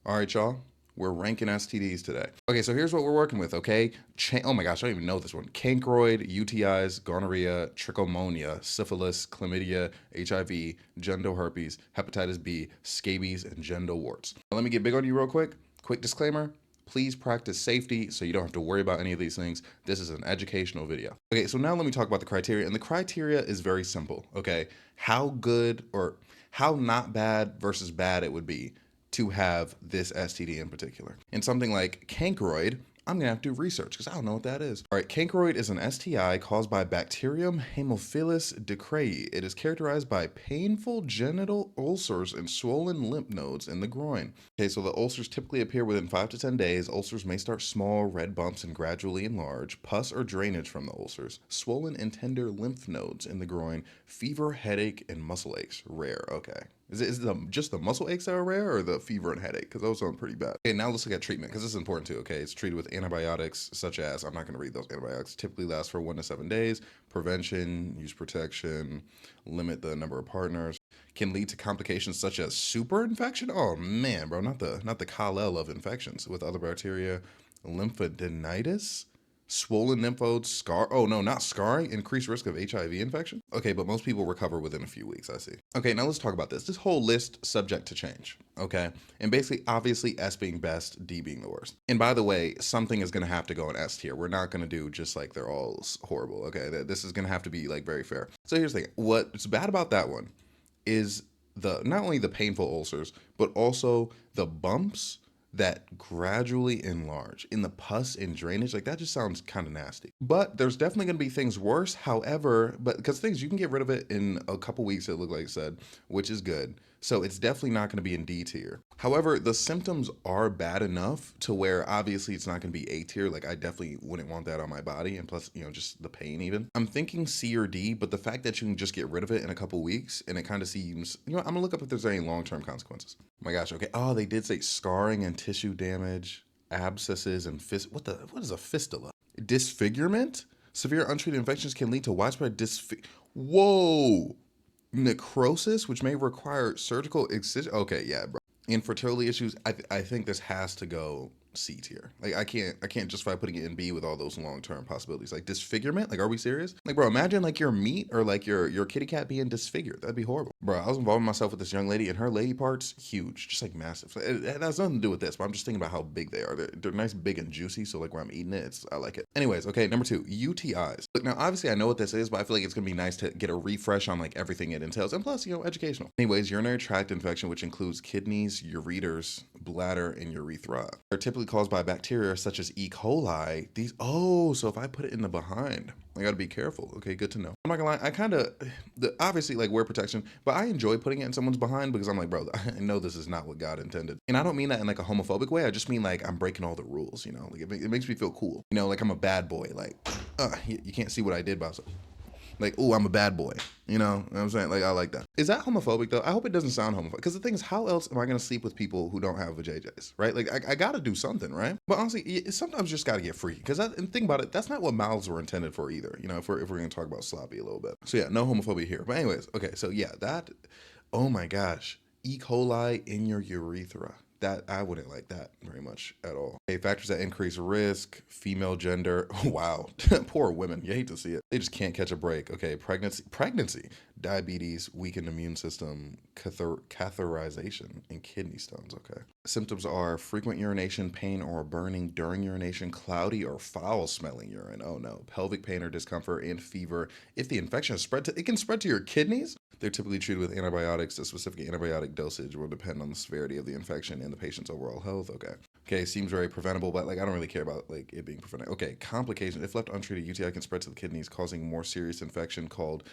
All right, y'all. We're ranking STDs today. Okay, so here's what we're working with, okay? Oh my gosh, I don't even know this one. Cancroid, UTIs, gonorrhea, trichomonia, syphilis, chlamydia, HIV, genital herpes, hepatitis B, scabies, and genital warts. Now, let me get big on you real quick. Quick disclaimer. Please practice safety so you don't have to worry about any of these things. This is an educational video. Okay, so now let me talk about the criteria. And the criteria is very simple, okay? How good or how not bad versus bad it would be to have this STD in particular. And something like cancroid, I'm gonna have to do research because I don't know what that is. All right, cancroid is an STI caused by Bacterium Haemophilus ducreyi. It is characterized by painful genital ulcers and swollen lymph nodes in the groin. Okay, so the ulcers typically appear within 5 to 10 days. Ulcers may start small, red bumps, and gradually enlarge. Pus or drainage from the ulcers. Swollen and tender lymph nodes in the groin. Fever, headache, and muscle aches. Rare. Okay. Is it just the muscle aches that are rare or the fever and headache? Because those sound pretty bad. Okay, now let's look at treatment because this is important too. Okay, it's treated with antibiotics such as, I'm not going to read those antibiotics, typically last for 1 to 7 days. Prevention, use protection, limit the number of partners. Can lead to complications such as super infection. Oh man, bro, not the Kal-El of infections with other bacteria. Lymphadenitis. Swollen lymph nodes, scar. Oh no, not scarring. Increased risk of HIV infection. Okay, but most people recover within a few weeks. I see. Okay, now let's talk about this. This whole list subject to change. Okay, and basically, obviously, S being best, D being the worst. And by the way, something is gonna have to go in S tier. We're not gonna do just like they're all horrible. Okay, this is gonna have to be like very fair. So here's the thing. What's bad about that one is the not only the painful ulcers, but also the bumps that gradually enlarge in the pus and drainage. Like that just sounds kind of nasty. But there's definitely going to be things worse. However, but because things you can get rid of it in a couple weeks, it looked like I said, which is good. So it's definitely not going to be in D tier. However, the symptoms are bad enough to where obviously it's not going to be A tier. Like I definitely wouldn't want that on my body. And plus, just the pain even. I'm thinking C or D, but the fact that you can just get rid of it in a couple weeks and it kind of seems, I'm going to look up if there's any long-term consequences. Oh my gosh. Okay. Oh, they did say scarring and tissue damage, abscesses and what is a fistula? Disfigurement? Severe untreated infections can lead to widespread Whoa. Necrosis, which may require surgical excision. Okay, yeah, bro. Infertility issues. I think this has to go C tier. Like I can't justify putting it in B with all those long term possibilities. Like disfigurement. Like, are we serious? Like, bro, imagine like your meat or like your kitty cat being disfigured. That'd be horrible, bro. I was involving myself with this young lady, and her lady parts huge, just like massive. It has nothing to do with this, but I'm just thinking about how big they are. They're nice, big, and juicy. So like when I'm eating it, I like it. Anyways, okay, number 2, UTIs. Look, now obviously I know what this is, but I feel like it's gonna be nice to get a refresh on like everything it entails, and plus educational. Anyways, urinary tract infection, which includes kidneys, ureters, bladder, and urethra, are typically caused by bacteria such as E. coli. So if I put it in the behind, I gotta be careful. Okay, good to know. I'm not gonna lie, I kind of, obviously like wear protection, but I enjoy putting it in someone's behind because I'm like, bro, I know this is not what God intended. And I don't mean that in like a homophobic way. I just mean like I'm breaking all the rules, like it makes me feel cool. Like I'm a bad boy. Like, you can't see what I did, boss. Like, oh, I'm a bad boy. You know what I'm saying? Like, I like that. Is that homophobic, though? I hope it doesn't sound homophobic. Because the thing is, how else am I going to sleep with people who don't have vajayjays, right? Like, I got to do something, right? But honestly, sometimes you just got to get freaky. Because, and think about it, that's not what mouths were intended for either. If we're going to talk about sloppy a little bit. So, yeah, no homophobia here. But anyways, okay, so yeah, oh my gosh. E. coli in your urethra. That I wouldn't like that very much at all. Okay, factors that increase risk, female gender. Wow, poor women. You hate to see it. They just can't catch a break. Okay, pregnancy, diabetes, weakened immune system, catheterization, and kidney stones. Okay. Symptoms are frequent urination, pain or burning during urination, cloudy or foul smelling urine. Oh no, pelvic pain or discomfort, and fever. If the infection is it can spread to your kidneys. They're typically treated with antibiotics. The specific antibiotic dosage will depend on the severity of the infection and the patient's overall health. Okay, seems very preventable, but like I don't really care about like it being preventable. Okay, complications. If left untreated, UTI can spread to the kidneys, causing more serious infection called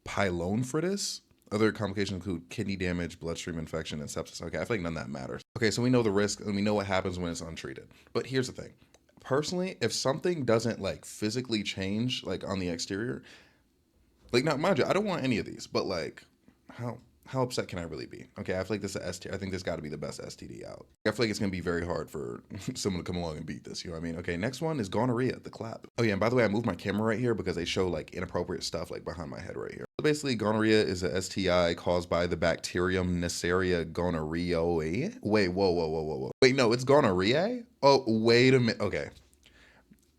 pyelonephritis. Other complications include kidney damage, bloodstream infection, and sepsis. Okay, I feel like none of that matters. Okay, so we know the risk and we know what happens when it's untreated. But here's the thing. Personally, if something doesn't like physically change like on the exterior, like now mind you, I don't want any of these, but like how upset can I really be? Okay, I feel like this is a STD. I think this got to be the best STD out. I feel like it's gonna be very hard for someone to come along and beat this. You know what I mean? Okay, next one is gonorrhea, the clap. Oh yeah, and by the way, I moved my camera right here because they show like inappropriate stuff like behind my head right here. So basically, gonorrhea is a STI caused by the bacterium Neisseria gonorrhoeae. Wait, whoa. Wait, no, it's gonorrhea. Oh, wait a minute. Okay,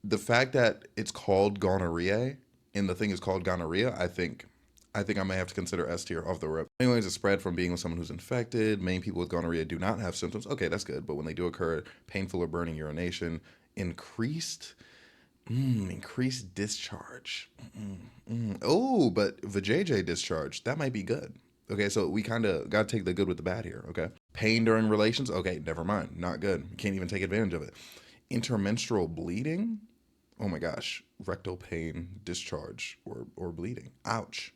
the fact that it's called gonorrhea and the thing is called gonorrhea, I think I may have to consider S tier off the rip. Anyways, it's spread from being with someone who's infected. Many people with gonorrhea do not have symptoms. Okay, that's good. But when they do occur, painful or burning urination, increased discharge. Oh, but vajayjay discharge, that might be good. Okay, so we kind of got to take the good with the bad here. Okay, pain during relations. Okay, never mind. Not good. Can't even take advantage of it. Intermenstrual bleeding. Oh my gosh, rectal pain, discharge, or bleeding. Ouch.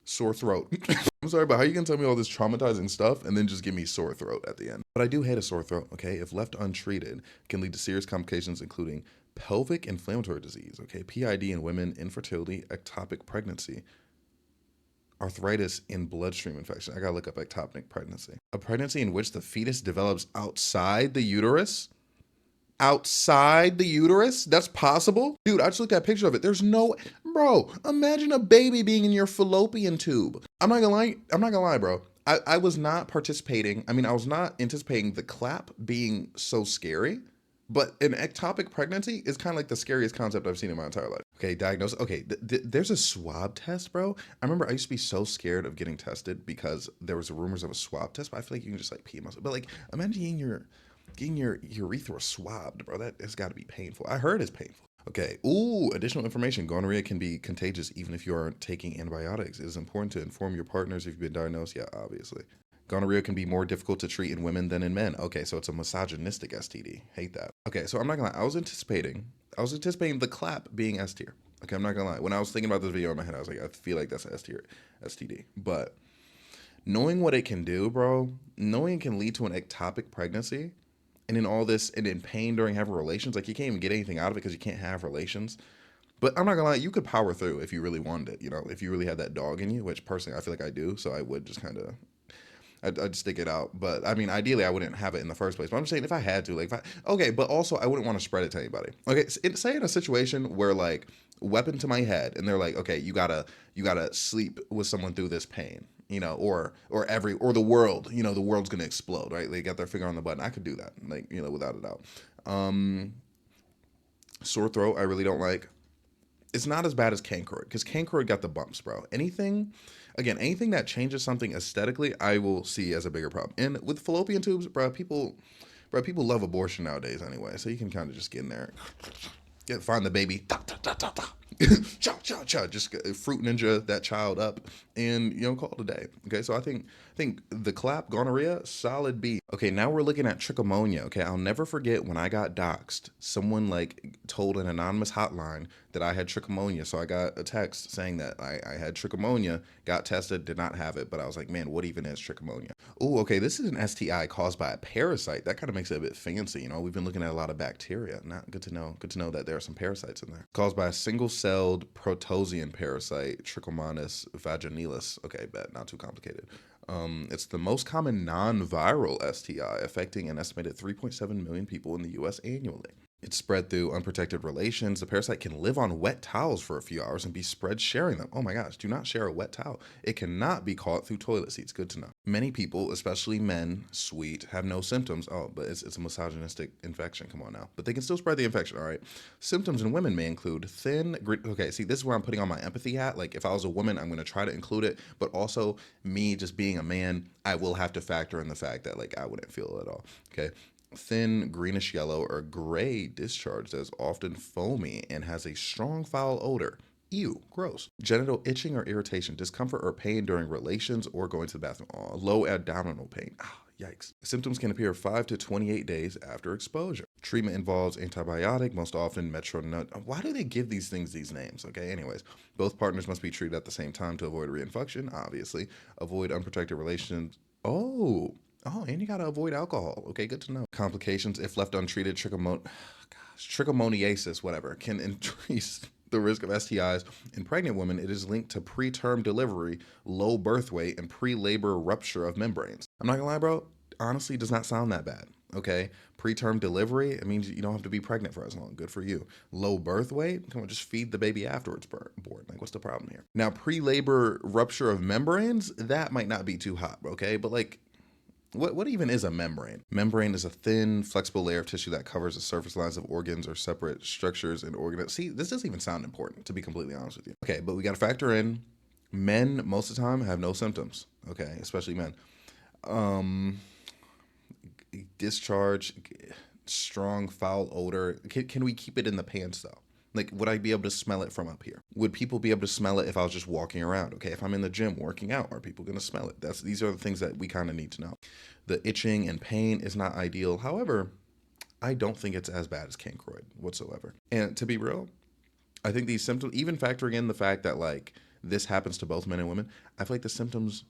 Sore throat. I'm sorry, but how you can tell me all this traumatizing stuff and then just give me sore throat at the end? But I do hate a sore throat, okay? If left untreated, can lead to serious complications including pelvic inflammatory disease, okay? PID in women, infertility, ectopic pregnancy, arthritis, and bloodstream infection. I gotta look up ectopic pregnancy. A pregnancy in which the fetus develops outside the uterus? Outside the uterus? That's possible? Dude, I just looked at a picture of it. There's no, bro, imagine a baby being in your fallopian tube. I'm not gonna lie, bro. I was not participating. I mean, I was not anticipating the clap being so scary, but an ectopic pregnancy is kind of like the scariest concept I've seen in my entire life. Okay, diagnosis. Okay, there's a swab test, bro. I remember I used to be so scared of getting tested because there was rumors of a swab test, but I feel like you can just like pee myself. But like, imagine getting your urethra swabbed, bro. That has got to be painful. I heard it's painful. Okay. Ooh, additional information. Gonorrhea can be contagious even if you aren't taking antibiotics. It is important to inform your partners if you've been diagnosed. Yeah, obviously. Gonorrhea can be more difficult to treat in women than in men. Okay, so it's a misogynistic STD. Hate that. Okay, so I'm not gonna lie. I was anticipating the clap being S tier. Okay, I'm not gonna lie. When I was thinking about this video in my head, I was like, I feel like that's an S tier STD. But knowing what it can do, bro, knowing it can lead to an ectopic pregnancy, and in all this, and in pain during having relations, like you can't even get anything out of it because you can't have relations. But I'm not gonna lie, you could power through if you really wanted it. You know, if you really had that dog in you, which personally I feel like I do. So I would just kind of, I'd stick it out. But I mean, ideally, I wouldn't have it in the first place. But I'm just saying, if I had to, like, okay, but also I wouldn't want to spread it to anybody. Okay, say in a situation where like weapon to my head, and they're like, okay, you gotta sleep with someone through this pain, you know, or the world, you know, the world's gonna explode, right? They got their finger on the button. I could do that, like, you know, without a doubt. Um, Sore throat, I really don't like. It's not as bad as Cancroid because Cancroid got the bumps, bro. Anything that changes something aesthetically, I will see as a bigger problem. And with fallopian tubes, bro, people love abortion nowadays anyway. So you can kind of just get in there, find the baby, cha cha cha, just fruit ninja that child up, and call it a day. Okay, so I think the clap gonorrhea solid B. Okay, now we're looking at trichomonia. Okay, I'll never forget when I got doxxed. Someone like told an anonymous hotline that I had trichomonia, so I got a text saying that I had trichomonia. Got tested, did not have it, but I was like, man, what even is trichomonia? Oh, okay, this is an STI caused by a parasite. That kind of makes it a bit fancy. We've been looking at a lot of bacteria. Not good to know. Good to know that there are some parasites in there. Caused by a single-celled protozoan parasite, Trichomonas vaginalis. Okay, bet, not too complicated. It's the most common non-viral STI, affecting an estimated 3.7 million people in the U.S. annually. It's spread through unprotected relations. The parasite can live on wet towels for a few hours and be spread sharing them. Oh my gosh, do not share a wet towel. It cannot be caught through toilet seats. Good to know. Many people, especially men, sweet, have no symptoms. Oh, but it's a misogynistic infection. Come on now. But they can still spread the infection, all right? Symptoms in women may include okay, see, this is where I'm putting on my empathy hat. Like, if I was a woman, I'm going to try to include it. But also, me just being a man, I will have to factor in the fact that, like, I wouldn't feel it at all. Okay. Thin, greenish yellow, or gray discharge that is often foamy and has a strong foul odor. Ew, gross. Genital itching or irritation, discomfort or pain during relations or going to the bathroom. Low abdominal pain. Yikes. Symptoms can appear 5 to 28 days after exposure. Treatment involves antibiotic, most often metronidazole. Why do they give these things these names? Okay, anyways. Both partners must be treated at the same time to avoid reinfection, obviously. Avoid unprotected relations. Oh, and you gotta avoid alcohol. Okay, good to know. Complications if left untreated, trichomoniasis, whatever, can increase the risk of STIs in pregnant women, it is linked to preterm delivery, low birth weight, and pre-labor rupture of membranes. I'm not gonna lie, bro. Honestly, does not sound that bad. Okay, preterm delivery, it means you don't have to be pregnant for as long. Good for you. Low birth weight, come on, just feed the baby afterwards. Born. Like, what's the problem here? Now, pre-labor rupture of membranes, that might not be too hot. Okay, but like, what even is a membrane? Membrane is a thin, flexible layer of tissue that covers the surface lines of organs or separate structures in organs. See, this doesn't even sound important, to be completely honest with you. Okay, but we got to factor in men most of the time have no symptoms. Okay, especially men. Discharge, strong foul odor. Can we keep it in the pants though? Like, would I be able to smell it from up here? Would people be able to smell it if I was just walking around? Okay, if I'm in the gym working out, are people going to smell it? These are the things that we kind of need to know. The itching and pain is not ideal. However, I don't think it's as bad as cancroid whatsoever. And to be real, I think these symptoms, even factoring in the fact that like this happens to both men and women, I feel like the symptoms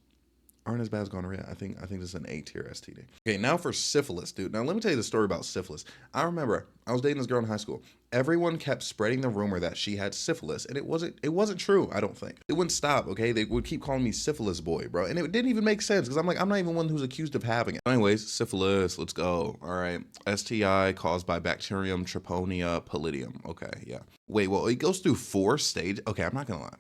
aren't as bad as gonorrhea. I think this is an A-tier STD. Okay, now for syphilis, dude. Now let me tell you the story about syphilis. I remember I was dating this girl in high school. Everyone kept spreading the rumor that she had syphilis, and it wasn't true. I don't think it wouldn't stop. Okay, they would keep calling me syphilis boy, bro, and it didn't even make sense because I'm not even one who's accused of having it. Anyways, syphilis. Let's go. All right, STI caused by bacterium Treponema pallidum. Okay, yeah. Wait, well, it goes through 4 stages. Okay, I'm not gonna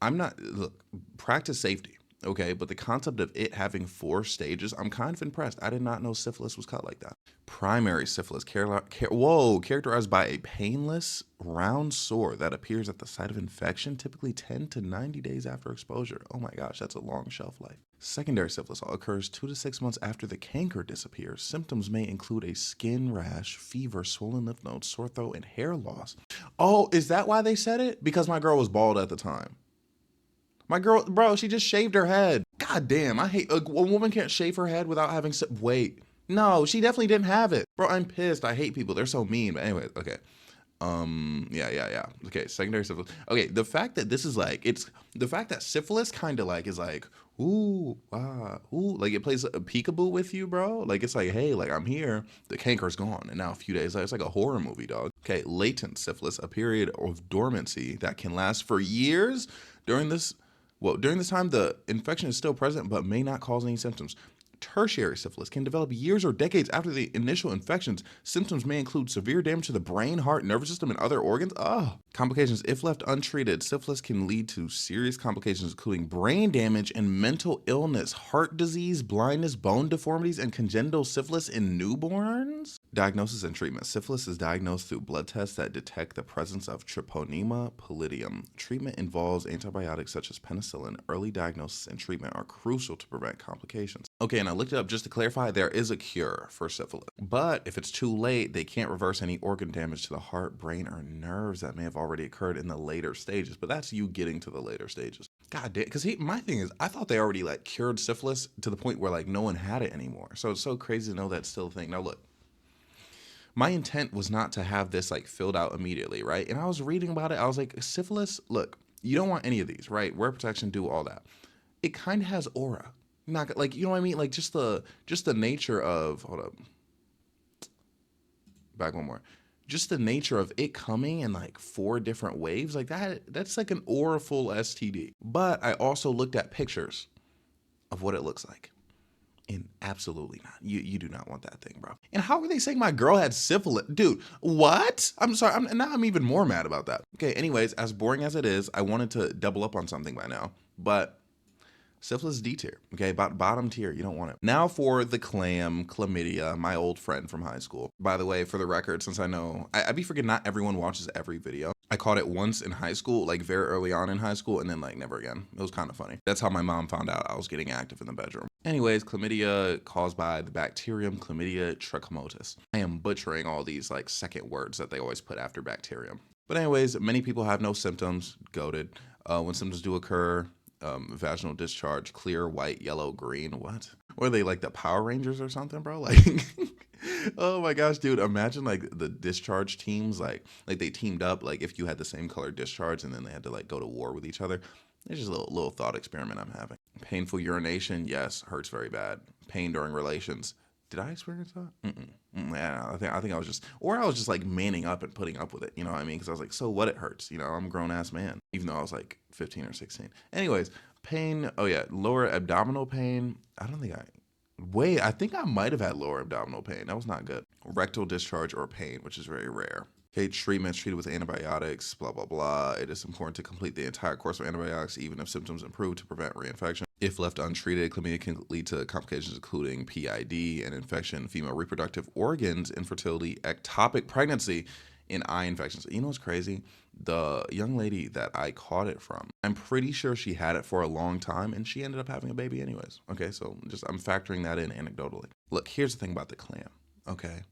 lie. Look, practice safety. Okay, but the concept of it having 4 stages, I'm kind of impressed. I did not know syphilis was cut like that. Primary syphilis, characterized by a painless, round sore that appears at the site of infection, typically 10 to 90 days after exposure. Oh my gosh, that's a long shelf life. Secondary syphilis occurs 2 to 6 months after the canker disappears. Symptoms may include a skin rash, fever, swollen lymph nodes, sore throat, and hair loss. Oh, is that why they said it? Because my girl was bald at the time. My girl, bro, she just shaved her head. God damn, I hate, a woman can't shave her head without having, wait. No, she definitely didn't have it. Bro, I'm pissed. I hate people. They're so mean. But anyway, okay. Yeah. Okay, secondary syphilis. Okay, the fact that this is like, the fact that syphilis kind of like is like, ooh, like it plays a peekaboo with you, bro. Like it's like, hey, like I'm here, the canker's gone, and now a few days later, it's like a horror movie, dog. Okay, latent syphilis, a period of dormancy that can last for years. During this time, the infection is still present but may not cause any symptoms. Tertiary syphilis can develop years or decades after the initial infections. Symptoms may include severe damage to the brain, heart, nervous system, and other organs. Complications. If left untreated, syphilis can lead to serious complications, including brain damage and mental illness, heart disease, blindness, bone deformities, and congenital syphilis in newborns. Diagnosis and treatment. Syphilis is diagnosed through blood tests that detect the presence of Treponema pallidum. Treatment involves antibiotics such as penicillin. Early diagnosis and treatment are crucial to prevent complications. Okay, and I looked it up just to clarify, there is a cure for syphilis. But if it's too late, they can't reverse any organ damage to the heart, brain, or nerves that may have already occurred in the later stages. But that's you getting to the later stages. God damn, because my thing is, I thought they already like cured syphilis to the point where like no one had it anymore. So it's so crazy to know that's still a thing. Now look, my intent was not to have this like filled out immediately, right? And I was reading about it. I was like, syphilis, look, you don't want any of these, right? Wear protection, do all that. It kind of has aura. Not like, you know what I mean? Like just the nature of, hold up, back one more. Just the nature of it coming in like 4 different waves like that's like an auraful STD. But I also looked at pictures of what it looks like. And absolutely not. You do not want that thing, bro. And how are they saying my girl had syphilis? Dude, what? I'm sorry. I'm even more mad about that. Okay, anyways, as boring as it is, I wanted to double up on something by now. But syphilis is D tier, okay? Bottom tier, you don't want it. Now for the chlamydia, my old friend from high school. By the way, for the record, since I know, I be forgetting not everyone watches every video. I caught it once in high school, like very early on in high school, and then like never again. It was kind of funny. That's how my mom found out I was getting active in the bedroom. Anyways, chlamydia caused by the bacterium Chlamydia trachomatis. I am butchering all these like second words that they always put after bacterium. But anyways, many people have no symptoms, goated. When symptoms do occur, vaginal discharge, clear, white, yellow, green, what? Or are they like the Power Rangers or something, bro? Like, oh my gosh, dude, imagine like the discharge teams, like they teamed up, like if you had the same color discharge and then they had to like go to war with each other. It's just a little thought experiment I'm having. Painful urination, yes, hurts very bad. Pain during relations, Did I experience that? Mm-mm. Yeah, I think I was just like manning up and putting up with it. You know what I mean? Because I was like, so what? It hurts. You know, I'm a grown ass man, even though I was like 15 or 16. Anyways, pain. Oh yeah, lower abdominal pain. I don't think I. Wait, I think I might have had lower abdominal pain. That was not good. Rectal discharge or pain, which is very rare. Okay, treatments treated with antibiotics, blah, blah, blah. It is important to complete the entire course of antibiotics, even if symptoms improve, to prevent reinfection. If left untreated, chlamydia can lead to complications including PID, an infection, female reproductive organs, infertility, ectopic pregnancy, and eye infections. You know what's crazy? The young lady that I caught it from, I'm pretty sure she had it for a long time and she ended up having a baby anyways. Okay, so just I'm factoring that in anecdotally. Look, here's the thing about the clam. Okay,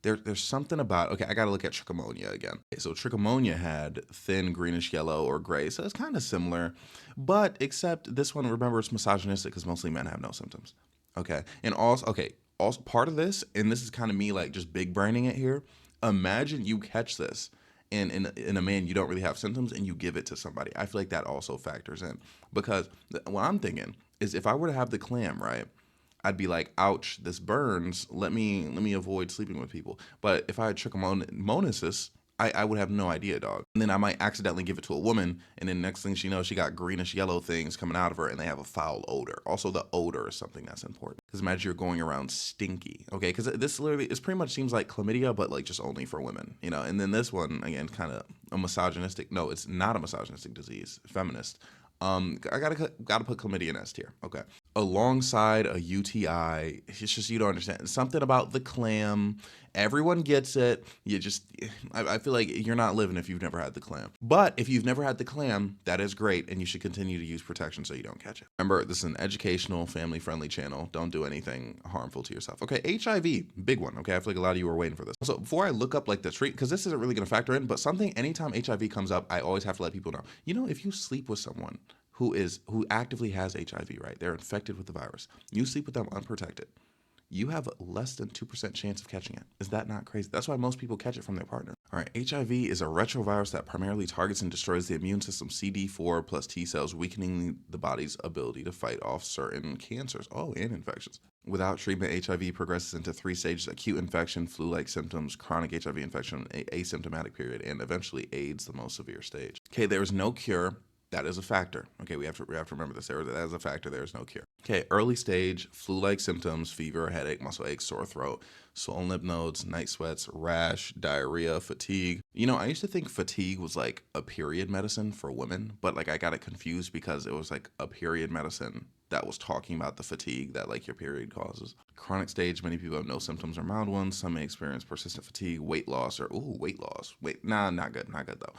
there's something about, okay, I gotta look at trichomonia again. Okay, so trichomonia had thin greenish yellow or gray, so it's kind of similar, but except this one, remember, it's misogynistic because mostly men have no symptoms. Okay, and also, okay, also part of this, and this is kind of me like just big braining it here. Imagine you catch this in a man, you don't really have symptoms and you give it to somebody. I feel like that also factors in, because what I'm thinking is if I were to have the clam, right, I'd be like, ouch, this burns. Let me avoid sleeping with people. But if I had trichomoniasis, I would have no idea, dog. And then I might accidentally give it to a woman, and then next thing she knows, she got greenish yellow things coming out of her, and they have a foul odor. Also, the odor is something that's important. Because imagine you're going around stinky, okay? Because this literally, it pretty much seems like chlamydia, but like just only for women, you know? And then this one, again, kind of a misogynistic, no, it's not a misogynistic disease, feminist. I gotta put chlamydia in S tier. Okay. Alongside a UTI, it's just you don't understand something about the clam. Everyone gets it. You just, I feel like you're not living if you've never had the clam. But if you've never had the clam, that is great, and you should continue to use protection so you don't catch it. Remember, this is an educational, family-friendly channel. Don't do anything harmful to yourself. Okay, HIV, big one. Okay, I feel like a lot of you were waiting for this. So before I look up like the treat, because this isn't really going to factor in, but something anytime HIV comes up, I always have to let people know. You know, if you sleep with someone who actively has HIV, right? They're infected with the virus. You sleep with them unprotected. You have less than 2% chance of catching it. Is that not crazy? That's why most people catch it from their partner. All right, HIV is a retrovirus that primarily targets and destroys the immune system CD4 plus T cells, weakening the body's ability to fight off certain cancers. Oh, and infections. Without treatment, HIV progresses into 3 stages: acute infection, flu-like symptoms, chronic HIV infection, asymptomatic period, and eventually AIDS, the most severe stage. Okay, there is no cure. That is a factor. Okay, we have to remember this. That is a factor. There is no cure. Okay, early stage, flu-like symptoms: fever, headache, muscle aches, sore throat, swollen lymph nodes, night sweats, rash, diarrhea, fatigue. You know, I used to think fatigue was like a period medicine for women, but like I got it confused because it was like a period medicine that was talking about the fatigue that like your period causes. Chronic stage, many people have no symptoms or mild ones. Some may experience persistent fatigue, weight loss, or weight loss. Not good, not good though.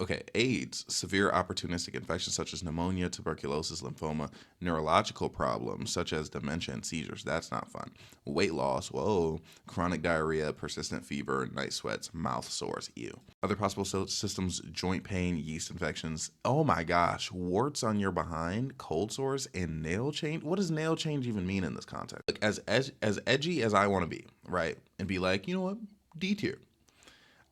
Okay, AIDS, severe opportunistic infections such as pneumonia, tuberculosis, lymphoma, neurological problems such as dementia and seizures. That's not fun. Weight loss, whoa, chronic diarrhea, persistent fever, night sweats, mouth sores, ew. Other possible systems: joint pain, yeast infections. Oh my gosh, warts on your behind, cold sores, and nail change. What does nail change even mean in this context? Like as edgy as I want to be, right? And be like, you know what, D tier.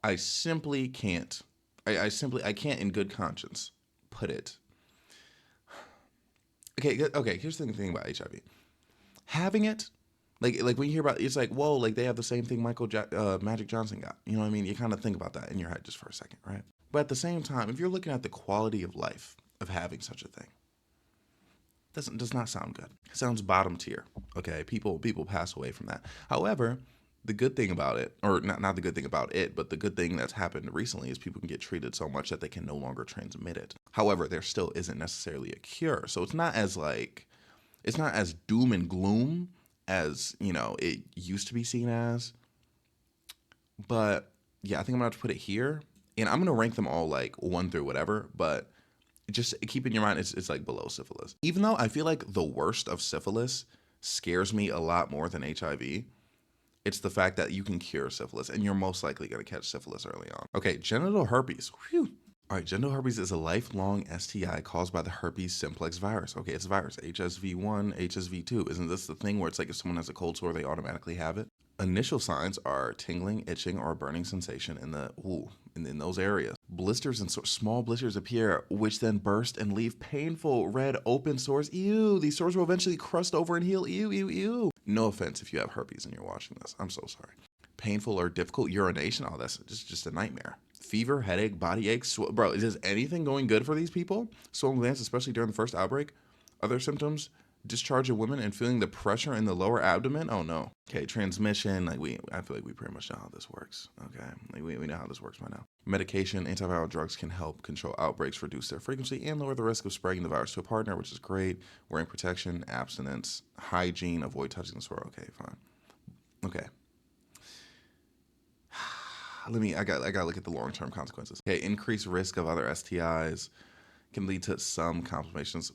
I simply can't. I can't in good conscience put it. Okay. Here's the thing about HIV. Having it, like when you hear about it, it's like, whoa, like they have the same thing Magic Johnson got. You know what I mean? You kind of think about that in your head just for a second, right? But at the same time, if you're looking at the quality of life of having such a thing, does not sound good. It sounds bottom tier. Okay, people pass away from that. However, the good thing about it, or not the good thing about it, but the good thing that's happened recently is people can get treated so much that they can no longer transmit it. However, there still isn't necessarily a cure. So it's not as doom and gloom as, you know, it used to be seen as. But yeah, I think I'm gonna have to put it here. And I'm gonna rank them all like 1 through whatever, but just keep in your mind it's like below syphilis. Even though I feel like the worst of syphilis scares me a lot more than HIV. It's the fact that you can cure syphilis, and you're most likely going to catch syphilis early on. Okay, genital herpes. Whew. All right, genital herpes is a lifelong STI caused by the herpes simplex virus. Okay, it's a virus. HSV1, HSV2. Isn't this the thing where it's like if someone has a cold sore, they automatically have it? Initial signs are tingling, itching, or a burning sensation in those areas. Blisters and small blisters appear, which then burst and leave painful red open sores. Ew, these sores will eventually crust over and heal. Ew, ew, ew. No offense if you have herpes and you're watching this. I'm so sorry. Painful or difficult urination. Oh, that's just a nightmare. Fever, headache, body aches. Bro, is anything going good for these people? Swollen glands, especially during the first outbreak. Other symptoms: discharge of women and feeling the pressure in the lower abdomen. Oh no. Okay, transmission. I feel like we pretty much know how this works. Okay, we know how this works by now. Medication, antiviral drugs can help control outbreaks, reduce their frequency, and lower the risk of spreading the virus to a partner, which is great. Wearing protection, abstinence, hygiene, avoid touching the sore. Okay, fine. Okay. I gotta look at the long-term consequences. Okay, increased risk of other STIs, can lead to some complications.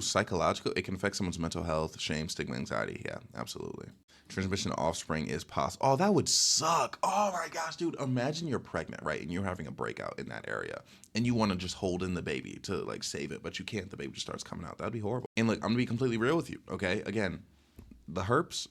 Psychological. It can affect someone's mental health, shame, stigma, anxiety. Yeah, absolutely. Transmission to offspring is possible. Oh, that would suck. Oh my gosh, dude. Imagine you're pregnant, right? And you're having a breakout in that area. And you want to just hold in the baby to like save it, but you can't. The baby just starts coming out. That'd be horrible. And look, I'm gonna be completely real with you, okay? Again, the herpes,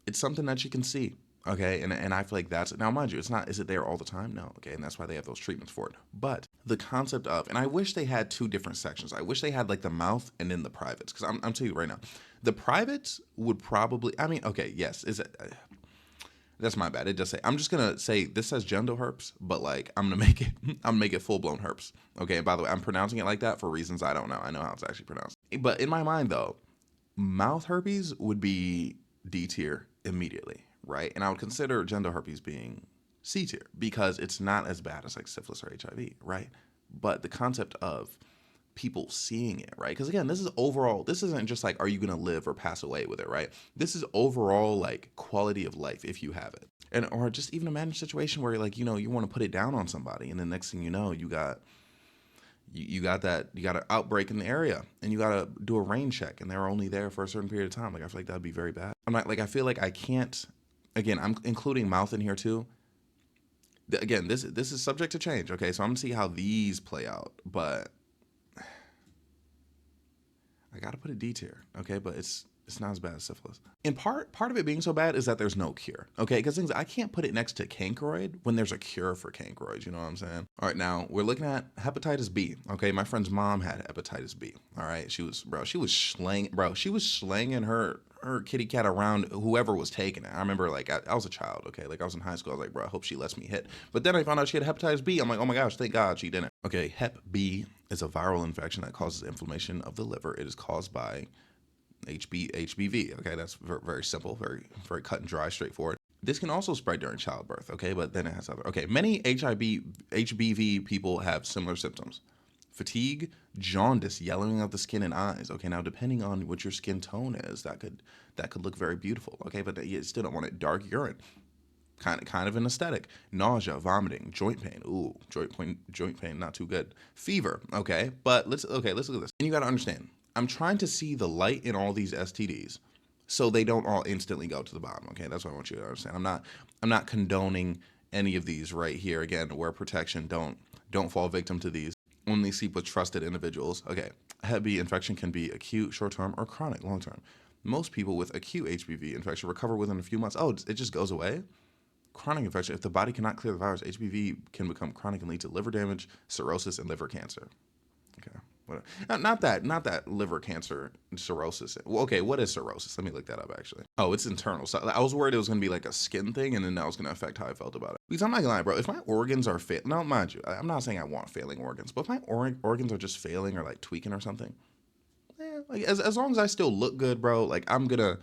it's something that you can see. Okay, and I feel like that's, now mind you, is it there all the time? No, okay, and that's why they have those treatments for it. But the concept of, and I wish they had two different sections. I wish they had like the mouth and then the privates, because I'm telling you right now, the privates would probably, okay, yes, that's my bad. It does say, I'm just gonna say, this says genital herpes, but like, I'm gonna make it full-blown herpes. Okay, and by the way, I'm pronouncing it like that for reasons I don't know. I know how it's actually pronounced. But in my mind though, mouth herpes would be D tier immediately. Right? And I would consider genital herpes being C tier because it's not as bad as like syphilis or HIV, right? But the concept of people seeing it, right? Because again, this is overall, this isn't just like, are you going to live or pass away with it, right? This is overall like quality of life if you have it. And, or just even imagine a situation where like, you want to put it down on somebody. And the next thing you know, you got an outbreak in the area and you got to do a rain check and they're only there for a certain period of time. Like, I feel like that'd be very bad. I feel like I can't. Again, I'm including mouth in here too. Again, this is subject to change. Okay, so I'm gonna see how these play out, but I gotta put a D tier. Okay, but it's not as bad as syphilis. And part of it being so bad is that there's no cure. Okay, because I can't put it next to cancroid when there's a cure for cancroids. You know what I'm saying? All right, now we're looking at hepatitis B. Okay, my friend's mom had hepatitis B. All right, she was slanging her kitty cat around whoever was taking it. I remember like I was a child, okay? Like I was in high school. I was like, bro, I hope she lets me hit. But then I found out she had hepatitis B. I'm like, oh my gosh, thank God she didn't. Okay, Hep B is a viral infection that causes inflammation of the liver. It is caused by HBV. Okay, that's very simple, very cut and dry, straightforward. This can also spread during childbirth, okay? But then it has other, okay, many HBV people have similar symptoms. Fatigue, jaundice, yellowing of the skin and eyes. Okay, now depending on what your skin tone is, that could look very beautiful. Okay, but you still don't want it. Dark urine, kind of an aesthetic. Nausea, vomiting, joint pain. Ooh, joint pain, not too good. Fever. Okay, but let's look at this. And you got to understand, I'm trying to see the light in all these STDs, so they don't all instantly go to the bottom. Okay, that's what I want you to understand. I'm not condoning any of these right here. Again, wear protection. Don't fall victim to these. Only sleep with trusted individuals. Okay, Hep B infection can be acute, short-term, or chronic, long-term. Most people with acute HBV infection recover within a few months. Oh, it just goes away? Chronic infection, if the body cannot clear the virus, HBV can become chronic and lead to liver damage, cirrhosis, and liver cancer. Okay. Not that liver cancer, cirrhosis. Well, okay, what is cirrhosis? Let me look that up, actually. Oh, it's internal. So I was worried it was going to be like a skin thing, and then that was going to affect how I felt about it. Because I'm not going to lie, bro. If my organs are failing, now mind you, I'm not saying I want failing organs, but if my organs are just failing or like tweaking or something, like as long as I still look good, bro, like I'm gonna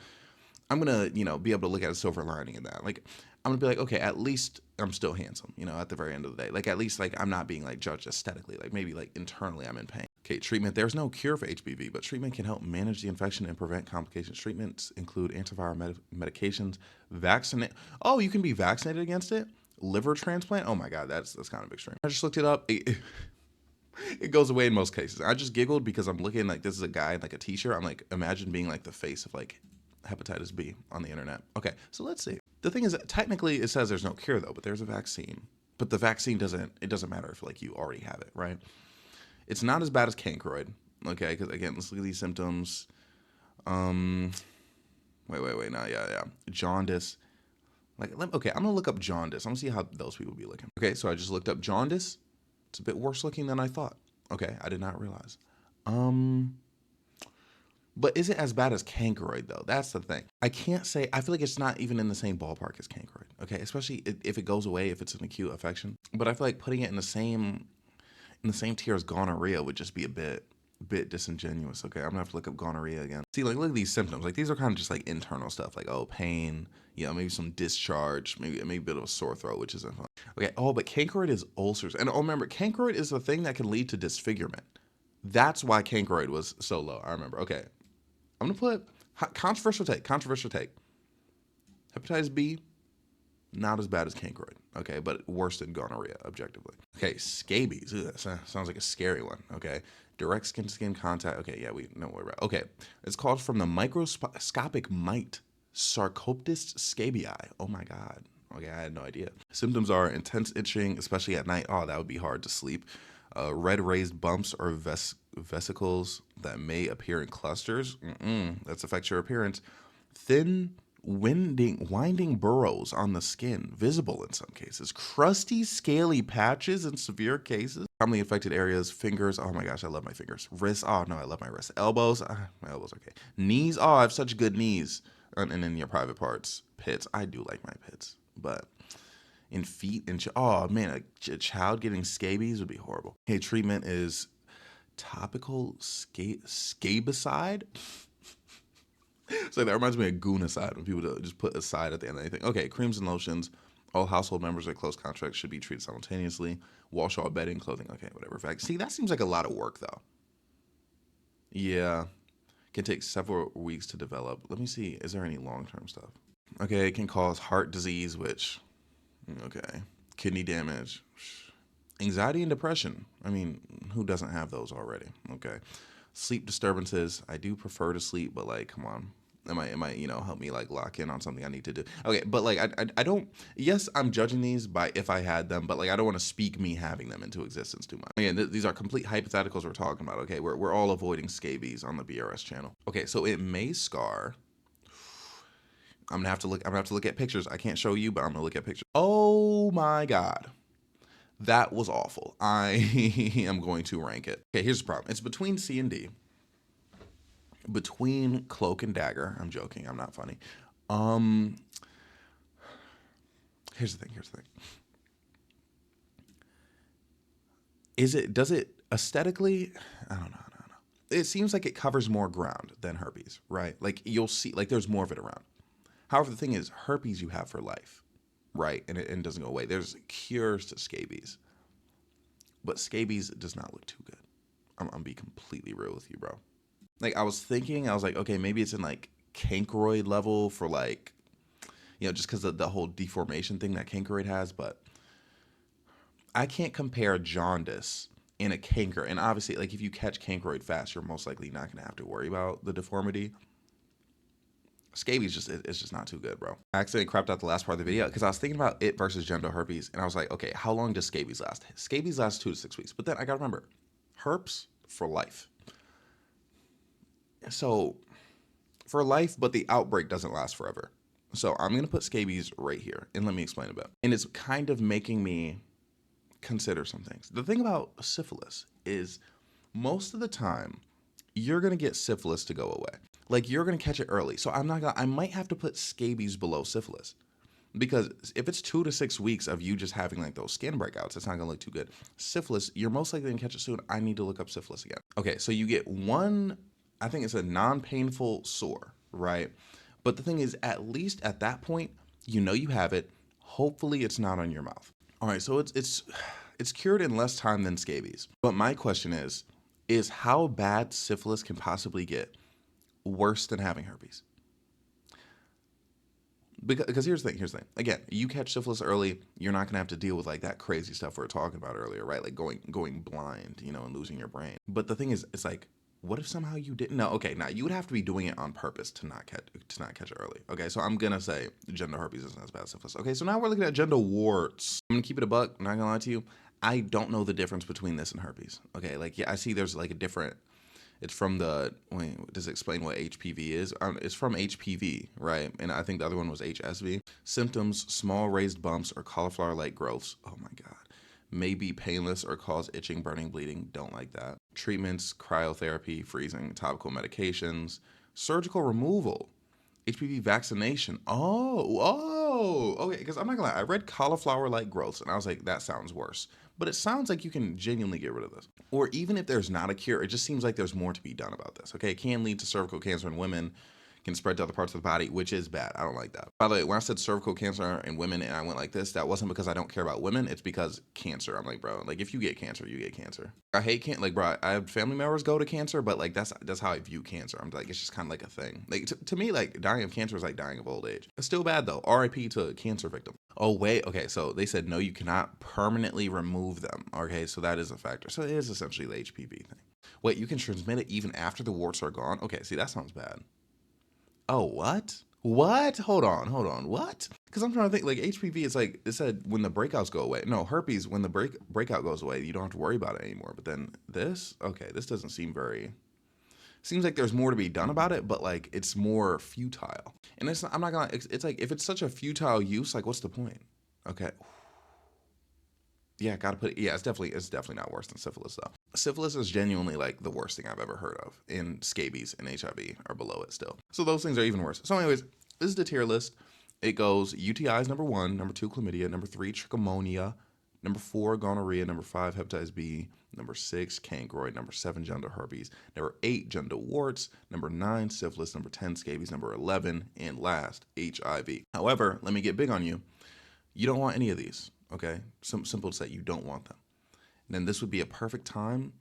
be able to look at a silver lining in that. Like I'm gonna be like, okay, at least I'm still handsome, at the very end of the day. Like at least like I'm not being like judged aesthetically. Like maybe like internally I'm in pain. Okay, treatment. There's no cure for HBV, but treatment can help manage the infection and prevent complications. Treatments include antiviral medications, vaccinate. Oh, you can be vaccinated against it? Liver transplant? Oh my God, that's kind of extreme. I just looked it up. It goes away in most cases. I just giggled because I'm looking like this is a guy in like a t-shirt. I'm like, imagine being like the face of like hepatitis B on the internet. Okay, so let's see. The thing is that technically it says there's no cure though, but there's a vaccine. But the vaccine doesn't matter if like you already have it, right? It's not as bad as cancroid, okay? Because again, let's look at these symptoms. Wait, no, yeah. Jaundice. Okay, I'm gonna look up jaundice. I'm gonna see how those people be looking. Okay, so I just looked up jaundice. It's a bit worse looking than I thought. Okay, I did not realize. But is it as bad as cankroid though? That's the thing. I can't say. I feel like it's not even in the same ballpark as cankroid. Okay, especially if it goes away, if it's an acute affection. But I feel like putting it in the same tier as gonorrhea would just be a bit disingenuous. Okay, I'm gonna have to look up gonorrhea again. See, like, look at these symptoms. Like, these are kind of just like internal stuff. Like, oh, pain. You know, maybe some discharge. Maybe a bit of a sore throat, which isn't fun. Okay. Oh, but cankroid is ulcers. And oh, remember, cankroid is the thing that can lead to disfigurement. That's why cankroid was so low. I remember. Okay, I'm gonna put controversial take. Controversial take. Hepatitis B, not as bad as cankroid. Okay, but worse than gonorrhea, objectively. Okay, scabies. Ugh, that sounds like a scary one. Okay, direct skin-to-skin contact. Okay, yeah, we know what we're about. Okay, it's called from the microscopic mite Sarcoptes scabii. Oh my God. Okay, I had no idea. Symptoms are intense itching, especially at night. Oh, that would be hard to sleep. Red raised bumps or vesicles that may appear in clusters. That affects your appearance. Thin, winding burrows on the skin, visible in some cases. Crusty, scaly patches in severe cases. Commonly affected areas, fingers. Oh my gosh, I love my fingers. Wrists. Oh no, I love my wrists. Elbows. My elbows are okay. Knees. Oh, I have such good knees. And in your private parts. Pits. I do like my pits, but in feet and oh man, a child getting scabies would be horrible. Okay, treatment is topical scabicide. So that reminds me of goonicide, when people just put aside at the end of anything. Okay, creams and lotions. All household members or close contracts should be treated simultaneously. Wash all bedding, clothing. Okay, whatever. Fact. See, that seems like a lot of work though. Yeah, can take several weeks to develop. Let me see. Is there any long-term stuff? Okay, it can cause heart disease, which, okay, kidney damage, anxiety and depression. I mean, who doesn't have those already? Okay, sleep disturbances. I do prefer to sleep, but like, come on. It might, help me like lock in on something I need to do. Okay, but like, I don't. Yes, I'm judging these by if I had them, but like, I don't want to speak me having them into existence too much. Again, these are complete hypotheticals we're talking about. Okay, we're all avoiding scabies on the BRS channel. Okay, so it may scar. I'm gonna have to look at pictures. I can't show you, but I'm gonna look at pictures. Oh my God. That was awful. I am going to rank it. Okay, here's the problem. It's between C and D. Between Cloak and Dagger. I'm joking. I'm not funny. Here's the thing. Does it aesthetically? I don't know. It seems like it covers more ground than herpes, right? Like, you'll see, like, there's more of it around. However, the thing is, herpes you have for life, right? And it doesn't go away. There's cures to scabies. But scabies does not look too good. I'm gonna be completely real with you, bro. Like, I was like, okay, maybe it's in like cankroid level for like, just because of the whole deformation thing that cankroid has, but I can't compare jaundice in a canker. And obviously, like, if you catch cankroid fast, you're most likely not gonna have to worry about the deformity. Scabies it's just not too good, bro. I accidentally cropped out the last part of the video because I was thinking about it versus genital herpes, and I was like, okay, how long does scabies last? Scabies last 2 to 6 weeks, but then I gotta remember, herpes for life. So for life, but the outbreak doesn't last forever. So I'm gonna put scabies right here, and let me explain a bit. And it's kind of making me consider some things. The thing about syphilis is most of the time you're gonna get syphilis to go away. Like, you're gonna catch it early. So I might have to put scabies below syphilis. Because if it's 2 to 6 weeks of you just having like those skin breakouts, it's not gonna look too good. Syphilis, you're most likely gonna catch it soon. I need to look up syphilis again. Okay, so you get one, I think it's a non-painful sore, right? But the thing is, at least at that point, you have it. Hopefully it's not on your mouth. All right, so it's cured in less time than scabies. But my question is how bad syphilis can possibly get worse than having herpes? Because here's the thing. Again, you catch syphilis early, you're not gonna have to deal with like that crazy stuff we were talking about earlier, right? Like going blind, and losing your brain. But the thing is, it's like, what if somehow you didn't? No, okay, now you would have to be doing it on purpose to not catch it early. Okay, so I'm gonna say genital herpes isn't as bad as syphilis. Okay, so now we're looking at genital warts. I'm gonna keep it a buck. I'm not gonna lie to you. I don't know the difference between this and herpes. Okay, like, yeah, I see there's like a different. It's from does it explain what HPV is? It's from HPV, right? And I think the other one was HSV. Symptoms: small raised bumps or cauliflower-like growths. Oh my God. may be painless or cause itching, burning, bleeding. Don't like that. Treatments, cryotherapy, freezing, topical medications, surgical removal, HPV vaccination. Okay. Because I'm not gonna lie, I read cauliflower-like growths and I was like, that sounds worse. But it sounds like you can genuinely get rid of this. Or even if there's not a cure, it just seems like there's more to be done about this. Okay, it can lead to cervical cancer in women, can spread to other parts of the body, which is bad. I don't like that. By the way, when I said cervical cancer in women and I went like this, that wasn't because I don't care about women. It's because cancer. I'm like, bro, like if you get cancer, you get cancer. I hate cancer. Like, bro, I have family members go to cancer, but like that's how I view cancer. I'm like, it's just kind of like a thing. Like to me, like dying of cancer is like dying of old age. It's still bad though. RIP to a cancer victim. Oh wait, okay. So they said no, you cannot permanently remove them. Okay, so that is a factor. So it is essentially the HPV thing. Wait, you can transmit it even after the warts are gone. Okay, see that sounds bad. Oh, what? What? Hold on. What? Because I'm trying to think, like HPV, it's like it said when the breakouts go away. No, herpes, when the breakout goes away, you don't have to worry about it anymore. But then this, okay, this doesn't seem very. Seems like there's more to be done about it, but like it's more futile. And it's I'm not gonna. It's like if it's such a futile use, like what's the point? Okay. Yeah, gotta put it. Yeah, it's definitely not worse than syphilis though. Syphilis is genuinely like the worst thing I've ever heard of, and scabies and HIV are below it still. So those things are even worse. So anyways, this is the tier list. It goes UTIs number 1, number 2 chlamydia, number 3 trichomonia, number 4 gonorrhea, number 5 hepatitis B, number 6 cancroid, number 7 genital herpes, number 8 genital warts, number 9 syphilis, number 10 scabies, number 11 and last HIV. However, let me get big on you. You don't want any of these. Okay, simple to say, you don't want them. And then this would be a perfect time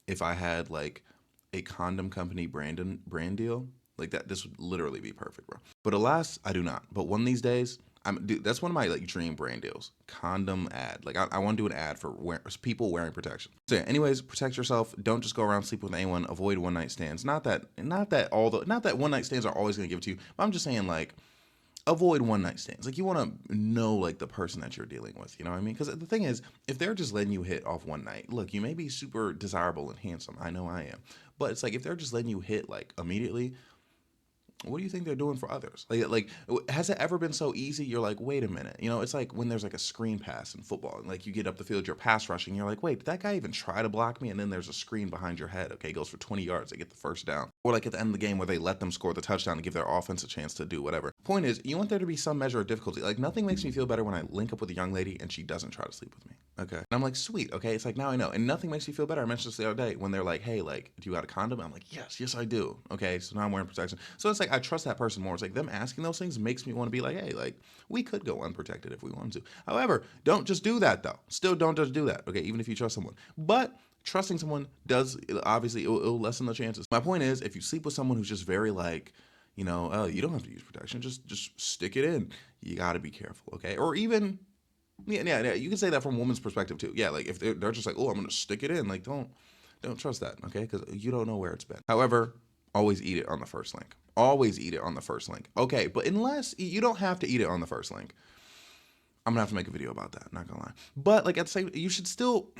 if I had like a condom company brand deal like that. This would literally be perfect, bro. But alas, I do not. But one of these days, dude, that's one of my like dream brand deals. Condom ad. Like I want to do an ad for people wearing protection. So yeah, anyways, protect yourself. Don't just go around sleeping with anyone. Avoid one night stands. Not that one night stands are always gonna give it to you. But I'm just saying like avoid one night stands. Like you want to know like the person that you're dealing with, you know what I mean? Because the thing is, if they're just letting you hit off one night, look, you may be super desirable and handsome. I know I am. But it's like if they're just letting you hit like immediately, what do you think they're doing for others? Like, has it ever been so easy? You're like, wait a minute. You know, it's like when there's like a screen pass in football, and like you get up the field, you're pass rushing. You're like, wait, did that guy even try to block me? And then there's a screen behind your head. Okay, goes for 20 yards. They get the first down. Or like at the end of the game where they let them score the touchdown to give their offense a chance to do whatever. Point is, you want there to be some measure of difficulty. Like nothing makes me feel better when I link up with a young lady and she doesn't try to sleep with me. Okay. And I'm like, sweet. Okay. It's like, now I know. And nothing makes me feel better. I mentioned this the other day when they're like, hey, like, do you got a condom? I'm like, yes, I do. Okay. So now I'm wearing protection. So it's like, I trust that person more. It's like them asking those things makes me want to be like, hey, like, we could go unprotected if we wanted to. However, don't just do that though. Still don't just do that. Okay. Even if you trust someone. But trusting someone does, obviously, it'll lessen the chances. My point is, if you sleep with someone who's just very like, you know, oh, you don't have to use protection. Just stick it in. You got to be careful. Okay. Or even, yeah, you can say that from a woman's perspective too. Yeah, like if they're just like, oh, I'm gonna stick it in, like don't trust that, okay? Because you don't know where it's been. However, always eat it on the first link. Always eat it on the first link. Okay, but unless you don't have to eat it on the first link, I'm gonna have to make a video about that. Not gonna lie, but like at the same, you should still.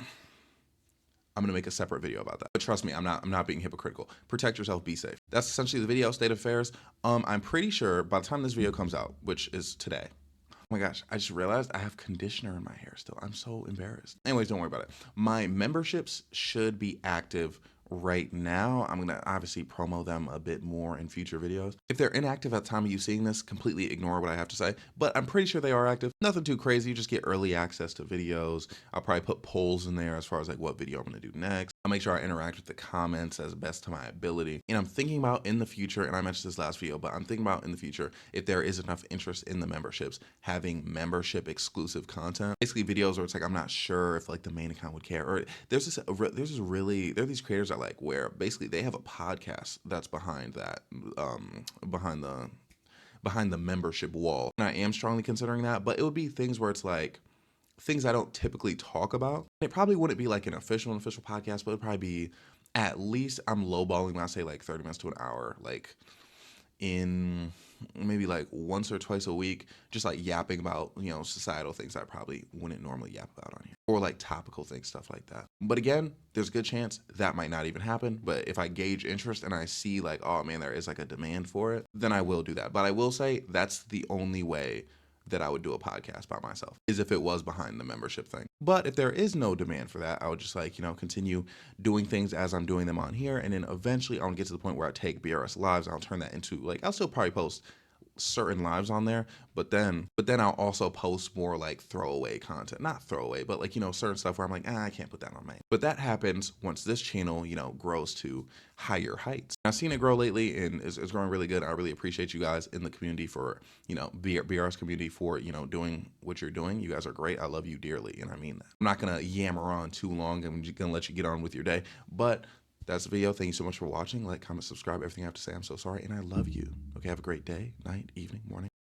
I'm gonna make a separate video about that. But trust me, I'm not being hypocritical. Protect yourself, be safe. That's essentially the video, state of affairs. I'm pretty sure by the time this video comes out, which is today. Oh my gosh, I just realized I have conditioner in my hair still. I'm so embarrassed. Anyways, don't worry about it. My memberships should be active right now. I'm gonna obviously promo them a bit more in future videos. If they're inactive at the time of you seeing this, completely ignore what I have to say, but I'm pretty sure they are active. Nothing too crazy, you just get early access to videos. I'll probably put polls in there as far as like what video I'm gonna do next. I'll make sure I interact with the comments as best to my ability. And I'm thinking about in the future, and I mentioned this last video, but I'm thinking about in the future, if there is enough interest in the memberships, having membership exclusive content. Basically videos where it's like, I'm not sure if like the main account would care, or there are these creators that like where basically they have a podcast that's behind that, behind the membership wall. And I am strongly considering that, but it would be things where it's like, things I don't typically talk about. It probably wouldn't be like an official podcast, but it'd probably be at least, I'm lowballing when I say like 30 minutes to an hour, like in maybe like once or twice a week, just like yapping about, you know, societal things I probably wouldn't normally yap about on here, or like topical things, stuff like that. But again, there's a good chance that might not even happen. But if I gauge interest and I see like, oh man, there is like a demand for it, then I will do that. But I will say that's the only way that I would do a podcast by myself, is if it was behind the membership thing. But if there is no demand for that, I would just like, continue doing things as I'm doing them on here. And then eventually I'll get to the point where I take BRS lives. I'll turn that into like, I'll still probably post certain lives on there, but then I'll also post more like throwaway content, not throwaway, but like, certain stuff where I'm like, I can't put that on my, but that happens once this channel, grows to higher heights. I've seen it grow lately and it's growing really good. I really appreciate you guys in the community for, BRS community for, doing what you're doing. You guys are great. I love you dearly. And I mean that. I'm not going to yammer on too long. I'm just going to let you get on with your day, but that's the video. Thank you so much for watching. Like, comment, subscribe, everything I have to say. I'm so sorry, and I love you. Okay, have a great day, night, evening, morning.